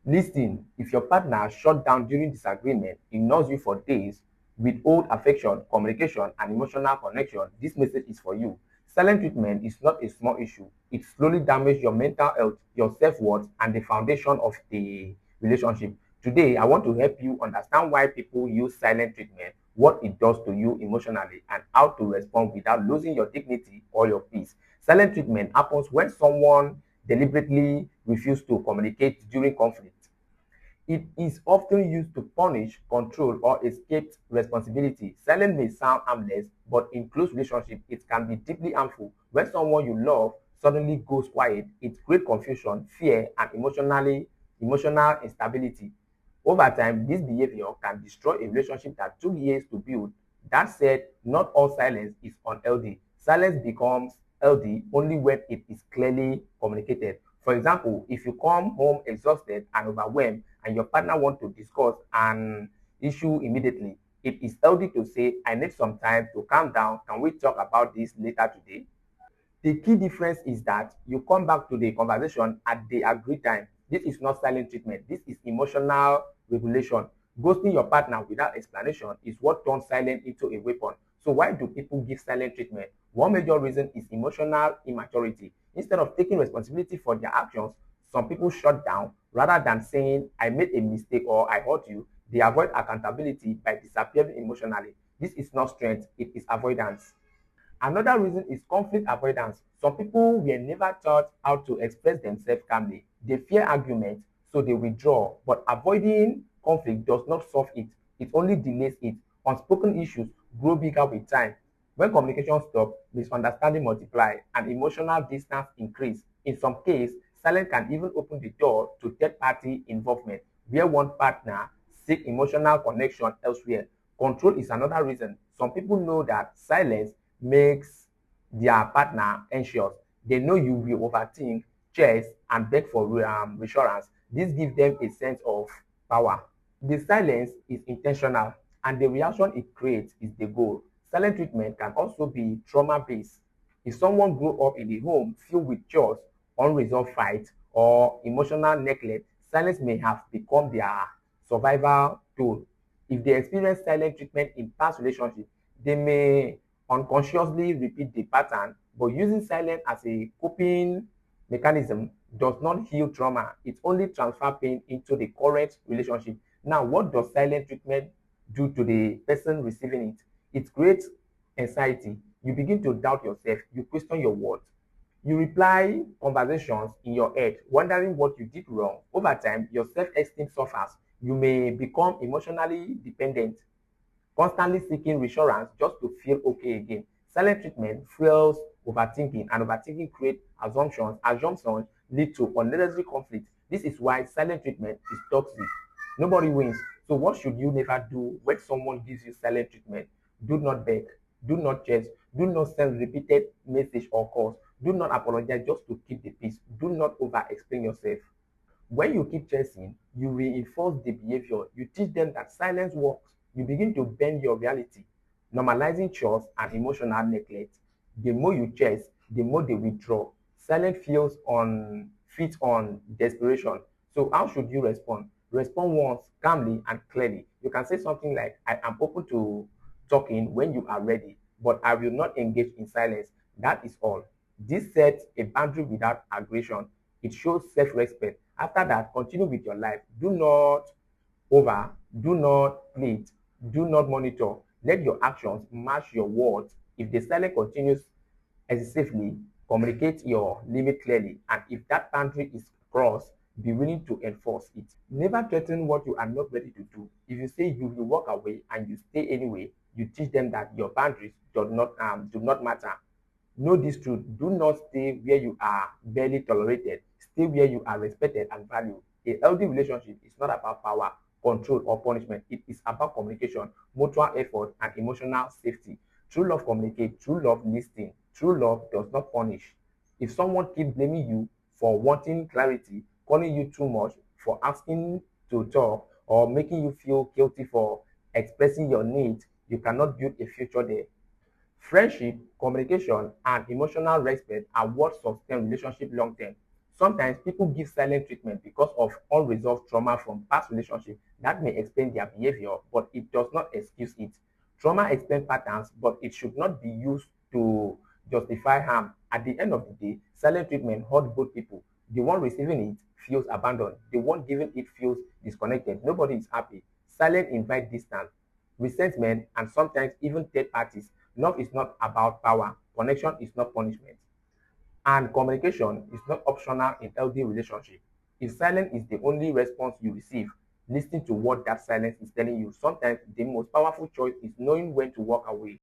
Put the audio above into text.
Listen, if your partner shut down during disagreement, ignores you for days, withhold affection, communication, and emotional connection, this message is for you. Silent treatment is not a small issue. It slowly damages your mental health, your self-worth, and the foundation of the relationship. Today, I want to help you understand why people use silent treatment, what it does to you emotionally, and how to respond without losing your dignity or your peace. Silent treatment happens when someone deliberately refuses to communicate during conflict. It is often used to punish, control, or escape responsibility. Silence may sound harmless, but in close relationship, it can be deeply harmful. When someone you love suddenly goes quiet, it creates confusion, fear, and emotional instability. Over time, this behavior can destroy a relationship that took years to build. That said, not all silence is unhealthy. Silence becomes healthy only when it is clearly communicated. For example, if you come home exhausted and overwhelmed and your partner wants to discuss an issue immediately, it is healthy to say, I need some time to calm down. Can we talk about this later today? The key difference is that you come back to the conversation at the agreed time. This is not silent treatment. This is emotional regulation. Ghosting your partner without explanation is what turns silence into a weapon. So why do people give silent treatment? One major reason is emotional immaturity. Instead of taking responsibility for their actions, some people shut down rather than saying, I made a mistake or I hurt you. They avoid accountability by disappearing emotionally. This is not strength, it is avoidance. Another reason is conflict avoidance. Some people were never taught how to express themselves calmly. They fear argument, so they withdraw. But avoiding conflict does not solve it, it only delays it. Unspoken issues grow bigger with time. When communication stops, misunderstanding multiply and emotional distance increase. In some cases, silence can even open the door to third-party involvement, where one partner seeks emotional connection elsewhere. Control is another reason. Some people know that silence makes their partner anxious. They know you will overthink, chase, and beg for reassurance. This gives them a sense of power. The silence is intentional, and the reaction it creates is the goal. Silent treatment can also be trauma-based. If someone grew up in a home filled with chores, unresolved fights, or emotional neglect, silence may have become their survival tool. If they experience silent treatment in past relationships, they may unconsciously repeat the pattern, but using silence as a coping mechanism does not heal trauma. It only transfers pain into the current relationship. Now, what does silent treatment do to the person receiving it? It creates anxiety. You begin to doubt yourself. You question your worth. You reply conversations in your head, wondering what you did wrong. Over time, your self-esteem suffers. You may become emotionally dependent, constantly seeking reassurance just to feel okay again. Silent treatment fuels overthinking, and overthinking creates assumptions. Assumptions lead to unnecessary conflict. This is why silent treatment is toxic. Nobody wins. So what should you never do when someone gives you silent treatment? Do not beg. Do not chase. Do not send repeated message or calls. Do not apologize just to keep the peace. Do not over explain yourself. When you keep chasing, you reinforce the behavior. You teach them that silence works. You begin to bend your reality, normalizing chores and emotional neglect. The more you chase, the more they withdraw. Silence feeds on desperation. So how should you respond? Respond once, calmly and clearly. You can say something like, I am open to talking when you are ready, but I will not engage in silence. That is all. This sets a boundary without aggression. It shows self-respect. After that, continue with your life. Do not over, do not plead, do not monitor. Let your actions match your words. If the silence continues excessively, communicate your limit clearly. And if that boundary is crossed, be willing to enforce it. Never threaten what you are not ready to do. If you say you will walk away and you stay anyway, you teach them that your boundaries do not matter. Know this truth. Do not stay where you are barely tolerated. Stay where you are respected and valued. A healthy relationship is not about power, control, or punishment. It is about communication, mutual effort, and emotional safety. True love communicates, true love listens, true love does not punish. If someone keeps blaming you for wanting clarity, calling you too much, for asking to talk, or making you feel guilty for expressing your needs, you cannot build a future there. Friendship, communication, and emotional respect are what sustain relationship long term. Sometimes people give silent treatment because of unresolved trauma from past relationships that may explain their behavior, but it does not excuse it. Trauma explains patterns, but it should not be used to justify harm. At the end of the day, silent treatment hurts both people. The one receiving it feels abandoned. The one giving it feels disconnected. Nobody is happy. Silence invites distance, resentment, and sometimes even third parties. Love is not about power. Connection is not punishment. And communication is not optional in healthy relationship. If silence is the only response you receive, listen to what that silence is telling you. Sometimes the most powerful choice is knowing when to walk away.